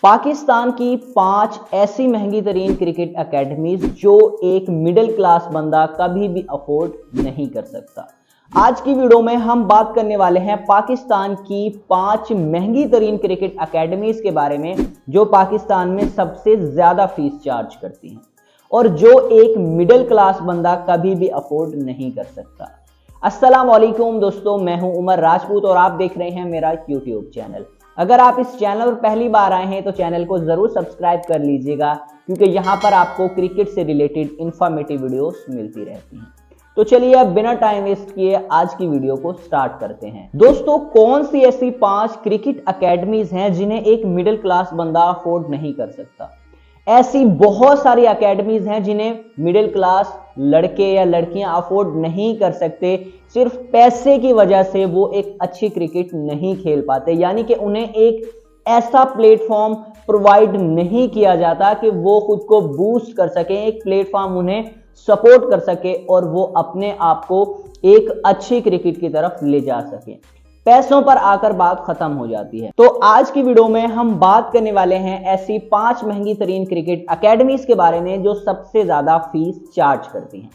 पाकिस्तान की 5 ऐसी महंगी तरीन क्रिकेट एकेडमीज जो एक मिडिल क्लास बंदा कभी भी अफोर्ड नहीं कर सकता। आज की वीडियो में हम बात करने वाले हैं पाकिस्तान की 5 महंगी तरीन क्रिकेट एकेडमीज के बारे में जो पाकिस्तान में सबसे ज्यादा फीस चार्ज करती हैं और जो एक मिडिल क्लास बंदा कभी भी अफोर्ड नहीं कर सकता। अस्सलाम वालेकुम दोस्तों, मैं हूं उमर राजपूत और आप देख रहे हैं मेरा यूट्यूब चैनल। अगर आप इस चैनल पर पहली बार आए हैं तो चैनल को जरूर सब्सक्राइब कर लीजिएगा क्योंकि यहां पर आपको क्रिकेट से रिलेटेड इंफॉर्मेटिव वीडियोस मिलती रहती हैं। तो चलिए अब बिना टाइम वेस्ट किए आज की वीडियो को स्टार्ट करते हैं। दोस्तों, कौन सी ऐसी 5 क्रिकेट एकेडमीज हैं जिन्हें एक मिडिल क्लास बंदा अफोर्ड नहीं कर सकता? ऐसी बहुत सारी एकेडमीज हैं जिन्हें मिडिल क्लास लड़के या लड़कियां अफोर्ड नहीं कर सकते। सिर्फ पैसे की वजह से वो एक अच्छी क्रिकेट नहीं खेल पाते, यानी कि उन्हें एक ऐसा प्लेटफॉर्म प्रोवाइड नहीं किया जाता कि वो खुद को बूस्ट कर सके, एक प्लेटफॉर्म उन्हें सपोर्ट कर सके और वो अपने आप को एक अच्छी क्रिकेट की तरफ ले जा सके। पैसों पर आकर बात खत्म हो जाती है। तो आज की वीडियो में हम बात करने वाले हैं ऐसी 5 महंगी तरीन क्रिकेट एकेडमीज के बारे में जो सबसे ज्यादा फीस चार्ज करती हैं।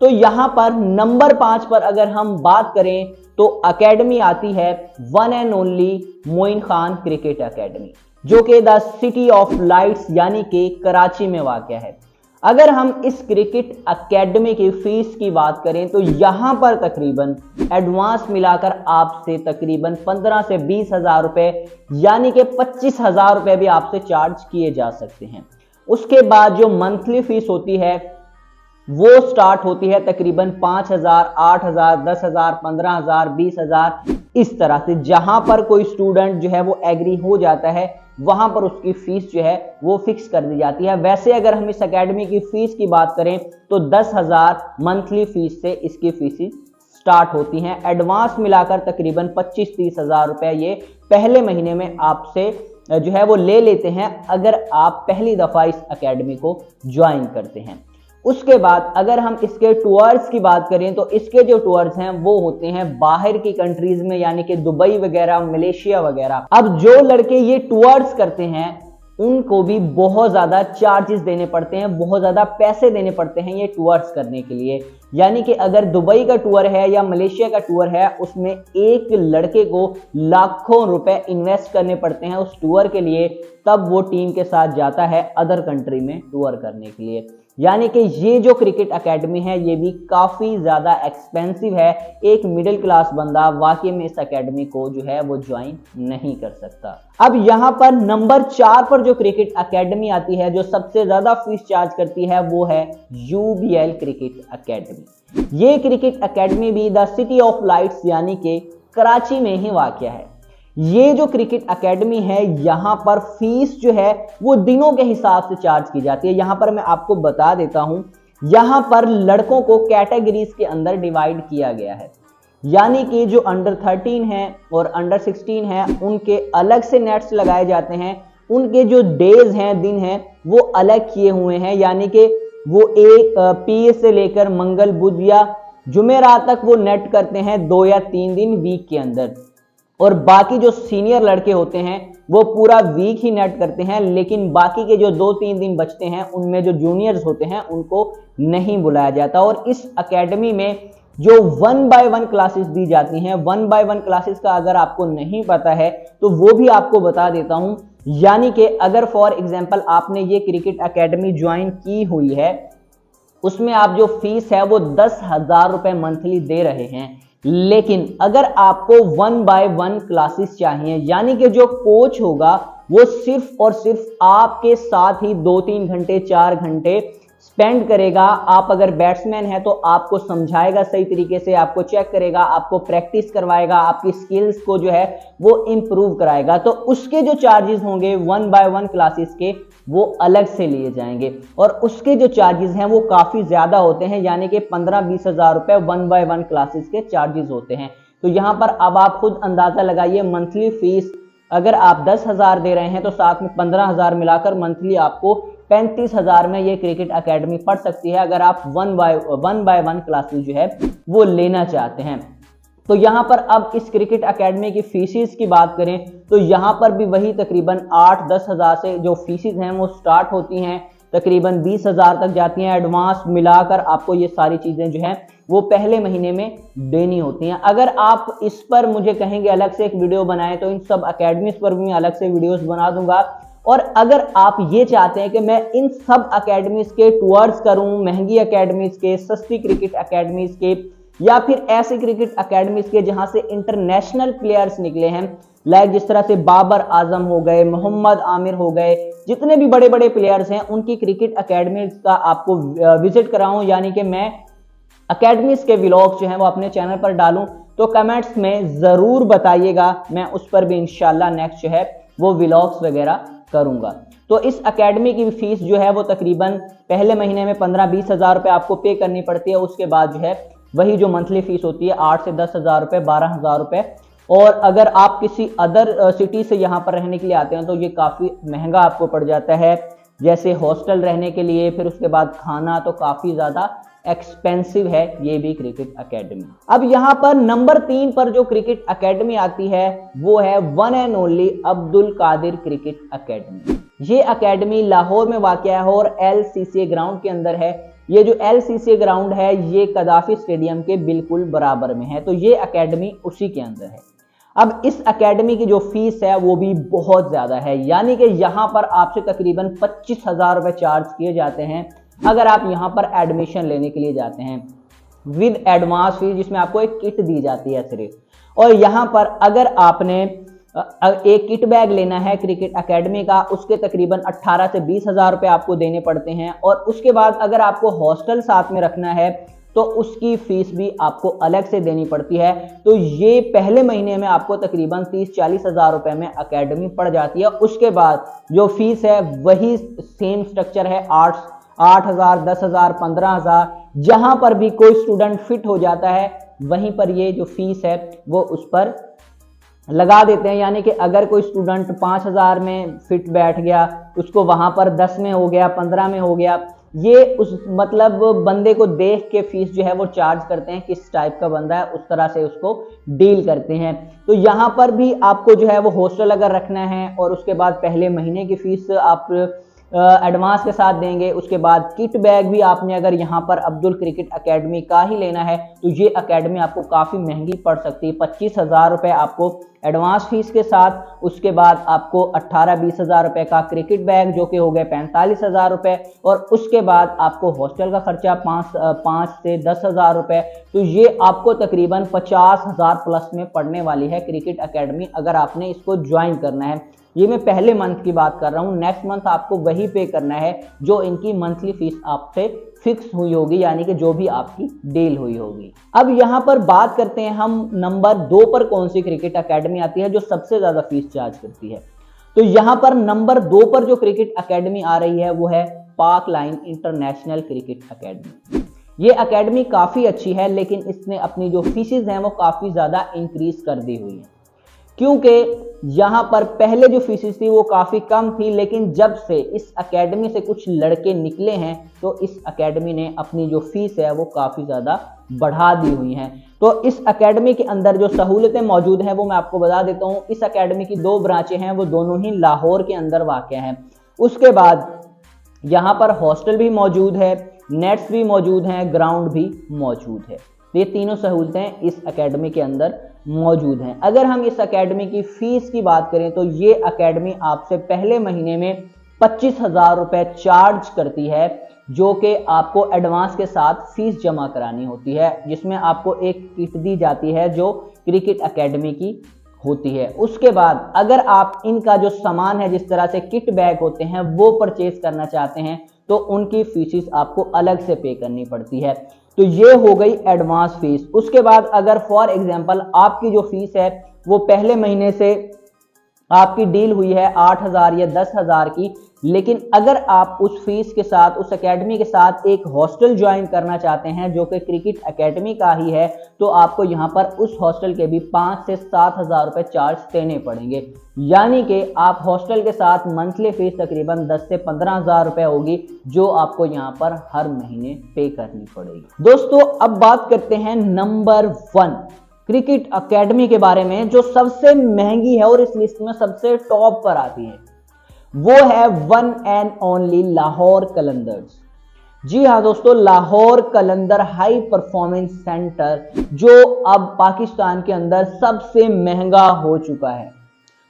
तो यहां पर नंबर 5 पर अगर हम बात करें तो एकेडमी आती है one and only Moin Khan cricket academy, जो कि द सिटी ऑफ लाइट्स यानी कि कराची में वाक़या है। अगर हम इस क्रिकेट एकेडमी की फीस की बात करें तो यहां पर तकरीबन एडवांस मिलाकर आपसे तकरीबन 15 से 20 हजार रुपए यानी कि 25 हजार रुपए भी आपसे चार्ज किए जा सकते हैं। उसके बाद जो मंथली फीस होती है वो स्टार्ट होती है तकरीबन 5,000, 8,000, 10,000, 15,000, 20,000 इस तरह से। जहां पर कोई स्टूडेंट जो है वो एग्री हो जाता है वहां पर उसकी फीस जो है वो फिक्स कर दी जाती है। वैसे अगर हम इस एकेडमी की फीस की बात करें तो 10,000 मंथली फीस से इसकी फीस स्टार्ट होती हैं। एडवांस मिलाकर तकरीबन 25-30 हजार रुपए ये पहले महीने में आपसे जो है वो ले लेते हैं अगर आप पहली दफा इस एकेडमी को ज्वाइन करते हैं। उसके बाद अगर हम इसके टूर्स की बात करें तो इसके जो टूर्स हैं वो होते हैं बाहर की कंट्रीज में, यानी कि दुबई वगैरह, मलेशिया वगैरह। अब जो लड़के ये टूर्स करते हैं उनको भी बहुत ज्यादा चार्जेस देने पड़ते हैं, बहुत ज्यादा पैसे देने पड़ते हैं ये टूर्स करने के लिए। यानी कि अगर दुबई का टूर है या मलेशिया का टूर है उसमें एक लड़के को लाखों रुपए इन्वेस्ट करने पड़ते हैं उस टूर के लिए, तब वो टीम के साथ जाता है अदर कंट्री में टूर करने के लिए। यानी कि ये जो क्रिकेट एकेडमी है ये भी काफी ज्यादा एक्सपेंसिव है। एक मिडिल क्लास बंदा वाकई में इस एकेडमी को जो है वो ज्वाइन नहीं कर सकता। अब यहाँ पर नंबर 4 पर जो क्रिकेट एकेडमी आती है जो सबसे ज्यादा फीस चार्ज करती है वो है यूबीएल क्रिकेट एकेडमी। ये क्रिकेट एकेडमी भी द सिटी ऑफ लाइट्स यानी कि कराची में ही वाक़या है। ये जो क्रिकेट एकेडमी है यहाँ पर फीस जो है वो दिनों के हिसाब से चार्ज की जाती है। यहाँ पर मैं आपको बता देता हूँ, यहाँ पर लड़कों को कैटेगरीज के अंदर डिवाइड किया गया है, यानी कि जो अंडर 13 है और अंडर 16 है उनके अलग से नेट्स लगाए जाते हैं। उनके जो डेज हैं, दिन हैं, वो अलग किए हुए हैं, यानी कि वो एक पीर से लेकर मंगल, बुध या जुमेरात तक वो नेट करते हैं 2 या 3 दिन वीक के अंदर। और बाकी जो सीनियर लड़के होते हैं वो पूरा वीक ही नेट करते हैं, लेकिन बाकी के जो 2-3 दिन बचते हैं उनमें जो जूनियर्स होते हैं उनको नहीं बुलाया जाता। और इस एकेडमी में जो 1 by 1 क्लासेस दी जाती हैं, 1 by 1 क्लासेस का अगर आपको नहीं पता है तो वो भी आपको बता देता हूं। यानी कि अगर फॉर एग्जांपल आपने ये क्रिकेट एकेडमी ज्वाइन की हुई है उसमें आप जो फीस है वो 10,000 रुपए मंथली दे रहे हैं, लेकिन अगर आपको 1 by 1 क्लासेस चाहिए यानी कि जो कोच होगा वो सिर्फ और सिर्फ आपके साथ ही 2-3 घंटे 4 घंटे स्पेंड करेगा। आप अगर बैट्समैन है तो आपको समझाएगा सही तरीके से, आपको चेक करेगा, आपको प्रैक्टिस करवाएगा, आपकी स्किल्स को जो है वो इंप्रूव कराएगा। तो उसके जो चार्जेस होंगे 1 by 1 क्लासेस के वो अलग से लिए जाएंगे और उसके जो चार्जेस हैं वो काफी ज्यादा होते हैं, यानी कि 15-20 हजार रुपए 1 by 1 क्लासेस के चार्जेस होते हैं। तो यहाँ पर अब आप खुद अंदाजा लगाइए, मंथली फीस अगर आप 10,000 दे रहे हैं तो साथ में 15,000 मिलाकर मंथली आपको 35,000 में ये क्रिकेट एकेडमी पढ़ सकती है अगर आप 1 by 1 क्लासेस जो है वो लेना चाहते हैं। तो यहाँ पर अब इस क्रिकेट एकेडमी की फीसिस की बात करें तो यहाँ पर भी वही तकरीबन 8-10 हज़ार से जो फीसिस हैं वो स्टार्ट होती हैं, तकरीबन 20 हज़ार तक जाती हैं। एडवांस मिलाकर आपको ये सारी चीज़ें जो हैं वो पहले महीने में देनी होती हैं। अगर आप इस पर मुझे कहेंगे अलग से एक वीडियो बनाएं तो इन सब अकेडमीज पर भी मैं अलग से वीडियोस बना दूंगा। और अगर आप ये चाहते हैं कि मैं इन सब अकेडमीज के टूर्स करूं, महंगी अकेडमीज के, सस्ती क्रिकेट अकेडमीज के, या फिर ऐसी क्रिकेट अकेडमीज के जहां से इंटरनेशनल प्लेयर्स निकले हैं, लाइक जिस तरह से बाबर आजम हो गए, मोहम्मद आमिर हो गए, जितने भी बड़े बड़े प्लेयर्स हैं उनकी क्रिकेट अकेडमीज का आपको विजिट कराऊं, यानी कि मैं अकेडमीज के व्लॉग जो हैं वो अपने चैनल पर डालूं, तो कमेंट्स में जरूर बताइएगा। मैं उस पर भी इंशाल्लाह नेक्स्ट जो है वो व्लॉग्स वगैरह करूंगा। तो इस एकेडमी की फीस जो है वो तकरीबन पहले महीने में 15-20 हज़ार रुपए आपको पे करनी पड़ती है। उसके बाद जो है वही जो मंथली फीस होती है 8 से 10 हज़ार रुपए, 12 हज़ार रुपए। और अगर आप किसी अदर सिटी से यहाँ पर रहने के लिए आते हैं तो ये काफ़ी महंगा आपको पड़ जाता है, जैसे हॉस्टल रहने के लिए, फिर उसके बाद खाना, तो काफ़ी ज़्यादा एक्सपेंसिव है ये भी क्रिकेट एकेडमी। अब यहाँ पर नंबर 3 पर जो क्रिकेट एकेडमी आती है वो है one and only Abdul Qadir cricket academy. ये एकेडमी लाहौर में वाक़या है और LCCA ग्राउंड के अंदर है। ये जो LCCA ग्राउंड है ये कदाफी स्टेडियम के बिल्कुल बराबर में है, तो ये एकेडमी उसी के अंदर है। अब इस एकेडमी की जो फीस है वो भी बहुत ज्यादा है, यानी कि यहाँ पर आपसे तकरीबन 25 हज़ार रुपए चार्ज किए जाते हैं अगर आप यहाँ पर एडमिशन लेने के लिए जाते हैं विद एडवांस फीस, जिसमें आपको एक किट दी जाती है सिर्फ। और यहाँ पर अगर आपने एक किट बैग लेना है क्रिकेट एकेडमी का, उसके तकरीबन 18 से 20 हज़ार रुपए आपको देने पड़ते हैं। और उसके बाद अगर आपको हॉस्टल साथ में रखना है तो उसकी फीस भी आपको अलग से देनी पड़ती है। तो ये पहले महीने में आपको तकरीबन 30-40 हज़ार रुपए में एकेडमी पड़ जाती है। उसके बाद जो फीस है वही सेम स्ट्रक्चर है, 8 हज़ार, 10 हज़ार, 15 हज़ार। जहां पर भी कोई स्टूडेंट फिट हो जाता है वहीं पर ये जो फीस है वो उस पर लगा देते हैं, यानी कि अगर कोई स्टूडेंट 5 हज़ार में फिट बैठ गया, उसको वहां पर 10 में हो गया, 15 में हो गया, ये उस मतलब बंदे को देख के फीस जो है वो चार्ज करते हैं, किस टाइप का बंदा है उस तरह से उसको डील करते हैं। तो यहाँ पर भी आपको जो है वो हॉस्टल अगर रखना है और उसके बाद पहले महीने की फीस आप एडवांस के साथ देंगे, उसके बाद किट बैग भी आपने अगर यहाँ पर अब्दुल क्रिकेट एकेडमी का ही लेना है तो ये एकेडमी आपको काफ़ी महंगी पड़ सकती है। 25 हज़ार रुपये आपको एडवांस फीस के साथ, उसके बाद आपको 18-20 हज़ार रुपये का क्रिकेट बैग जो कि हो गए 45 हज़ार रुपये, और उसके बाद आपको हॉस्टल का खर्चा 5 से 10 हज़ार रुपये। तो ये आपको तकरीबन 50 हज़ार प्लस में पड़ने वाली है क्रिकेट एकेडमी अगर आपने इसको ज्वाइन करना है। ये मैं पहले मंथ की बात कर रहा हूँ, नेक्स्ट मंथ आपको वही पे करना है जो इनकी मंथली फीस आपसे फिक्स हुई होगी, यानी कि जो भी आपकी डील हुई होगी। अब यहाँ पर बात करते हैं हम नंबर 2 पर कौन सी क्रिकेट एकेडमी आती है जो सबसे ज्यादा फीस चार्ज करती है। तो यहाँ पर नंबर 2 पर जो क्रिकेट एकेडमी आ रही है वो है पाक लाइन इंटरनेशनल क्रिकेट एकेडमी। ये एकेडमी काफी अच्छी है, लेकिन इसने अपनी जो फीसिस हैं वो काफी ज्यादा इंक्रीज कर दी हुई है, क्योंकि यहाँ पर पहले जो फीसिस थी वो काफ़ी कम थी, लेकिन जब से इस एकेडमी से कुछ लड़के निकले हैं तो इस एकेडमी ने अपनी जो फीस है वो काफ़ी ज़्यादा बढ़ा दी हुई हैं। तो इस एकेडमी के अंदर जो सहूलतें मौजूद हैं वो मैं आपको बता देता हूँ। इस एकेडमी की 2 ब्रांचें हैं, वो दोनों ही लाहौर के अंदर वाक़या हैं। उसके बाद यहाँ पर हॉस्टल भी मौजूद है, नेट्स भी मौजूद हैं, ग्राउंड भी मौजूद है। ये तीनों सहूलतें इस एकेडमी के अंदर मौजूद हैं। अगर हम इस एकेडमी की फीस की बात करें तो ये एकेडमी आपसे पहले महीने में 25 हज़ार रुपये चार्ज करती है, जो कि आपको एडवांस के साथ फीस जमा करानी होती है, जिसमें आपको एक किट दी जाती है जो क्रिकेट एकेडमी की होती है। उसके बाद अगर आप इनका जो सामान है, जिस तरह से किट बैग होते हैं, वो परचेज करना चाहते हैं तो उनकी फीसिस आपको अलग से पे करनी पड़ती है। तो ये हो गई एडवांस फीस। उसके बाद अगर फॉर एग्जांपल आपकी जो फीस है वो पहले महीने से आपकी डील हुई है 8 हज़ार या 10 हज़ार की, लेकिन अगर आप उस फीस के साथ, उस एकेडमी के साथ एक हॉस्टल ज्वाइन करना चाहते हैं जो कि क्रिकेट एकेडमी का ही है, तो आपको यहाँ पर उस हॉस्टल के भी 5 से 7 हज़ार रुपये चार्ज देने पड़ेंगे, यानी कि आप हॉस्टल के साथ मंथली फीस तकरीबन 10 से 15 हज़ार रुपये होगी जो आपको यहाँ पर हर महीने पे करनी पड़ेगी। दोस्तों अब बात करते हैं नंबर 1 क्रिकेट एकेडमी के बारे में जो सबसे महंगी है और इस लिस्ट में सबसे टॉप पर आती है, वो है one and only Lahore Qalandars. जी हाँ दोस्तों, Lahore Qalandar high performance center जो अब पाकिस्तान के अंदर सबसे महंगा हो चुका है।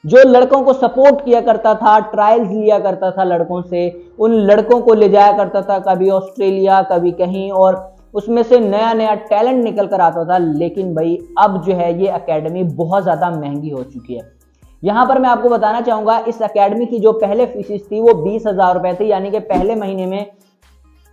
जो लड़कों को सपोर्ट किया करता था, ट्रायल्स लिया करता था लड़कों से, उन लड़कों को ले जाया करता था कभी ऑस्ट्रेलिया कभी कहीं, और उसमें से नया नया टैलेंट निकल कर आता था। लेकिन भाई अब जो है ये एकेडमी बहुत ज्यादा महंगी हो चुकी है। यहां पर मैं आपको बताना चाहूंगा, इस एकेडमी की जो पहले फीस थी वो 20,000 रुपए थी, यानी कि पहले महीने में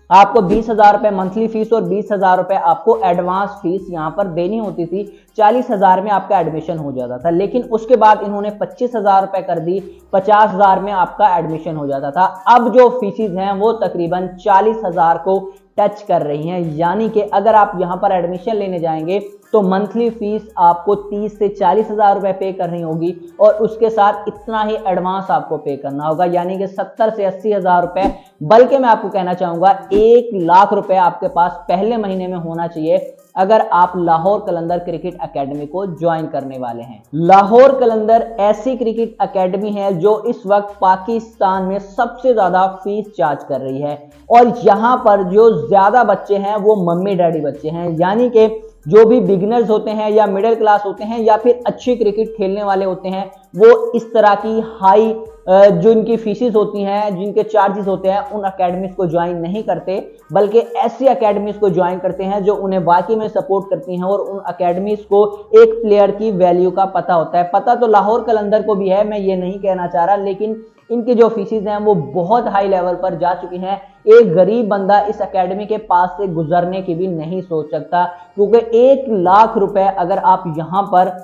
आपको 20,000 रुपए मंथली फीस और 20,000 रुपए आपको एडवांस फीस यहां पर देनी होती थी। 40,000 में आपका एडमिशन हो जाता था। लेकिन उसके बाद इन्होंने 25,000 रुपए कर दी, 50,000 में आपका एडमिशन हो जाता था। अब जो फीसिस हैं वो तकरीबन 40,000 को टच कर रही हैं, यानी कि अगर आप यहां पर एडमिशन लेने जाएंगे तो मंथली फीस आपको 30 से 40,000 रुपए पे करनी होगी और उसके साथ इतना ही एडवांस आपको पे करना होगा, यानी कि 70 से 80,000 रुपए, बल्कि मैं आपको कहना चाहूंगा 1 लाख रुपए आपके पास पहले महीने में होना चाहिए अगर आप लाहौर कलंदर क्रिकेट एकेडमी को ज्वाइन करने वाले हैं। लाहौर कलंदर ऐसी क्रिकेट एकेडमी है जो इस वक्त पाकिस्तान में सबसे ज्यादा फीस चार्ज कर रही है, और यहां पर जो ज्यादा बच्चे हैं वो मम्मी डैडी बच्चे हैं, यानी कि जो भी बिगिनर्स होते हैं या मिडिल क्लास होते हैं या फिर अच्छी क्रिकेट खेलने वाले होते हैं, वो इस तरह की हाई जो इनकी फीसिस होती हैं, जिनके चार्जेस होते हैं, उन एकेडमीज को ज्वाइन नहीं करते, बल्कि ऐसी एकेडमीज को ज्वाइन करते हैं जो उन्हें वाकई में सपोर्ट करती हैं और उन एकेडमीज को एक प्लेयर की वैल्यू का पता होता है। पता तो लाहौर कलंदर को भी है, मैं ये नहीं कहना चाह रहा, लेकिन इनकी जो फीसिस हैं वो बहुत हाई लेवल पर जा चुकी हैं। एक गरीब बंदा इस एकेडमी के पास से गुजरने की भी नहीं सोच सकता, क्योंकि 1 लाख रुपए अगर आप यहां पर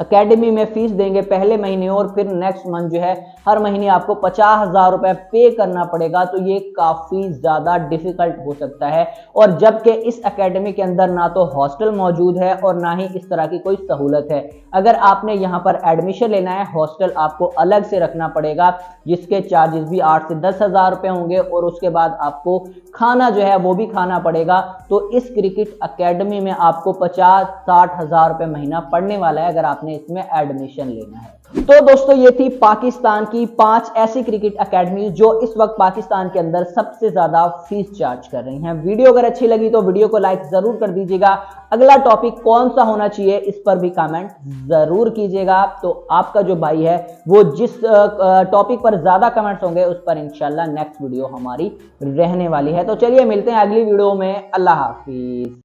एकेडमी में फीस देंगे पहले महीने और फिर नेक्स्ट मंथ जो है हर महीने आपको 50,000 रुपए पे करना पड़ेगा, तो ये काफी ज्यादा डिफिकल्ट हो सकता है। और जबकि इस एकेडमी के अंदर ना तो हॉस्टल मौजूद है और ना ही इस तरह की कोई सहूलत है। अगर आपने यहाँ पर एडमिशन लेना है, हॉस्टल आपको अलग से रखना पड़ेगा, जिसके चार्जेस भी 8 से 10,000 रुपए होंगे, और उसके बाद आपको खाना जो है वो भी खाना पड़ेगा। तो इस क्रिकेट एकेडमी में आपको 50-60 हजार रुपए महीना पड़ने वाला है अगर आपने इसमें एडमिशन लेना है। तो दोस्तों, ये थी पाकिस्तान की 5 ऐसी क्रिकेट एकेडमी जो इस वक्त पाकिस्तान के अंदर सबसे ज्यादा फीस चार्ज कर रही हैं। वीडियो अगर अच्छी लगी तो वीडियो को लाइक जरूर कर दीजिएगा। अगला टॉपिक कौन सा होना चाहिए इस पर भी कमेंट जरूर कीजिएगा। तो आपका जो भाई है वो जिस टॉपिक पर ज्यादा कमेंट्स होंगे उस पर इंशाल्लाह नेक्स्ट वीडियो हमारी रहने वाली है। तो चलिए मिलते हैं अगली वीडियो में। अल्लाह हाफिज।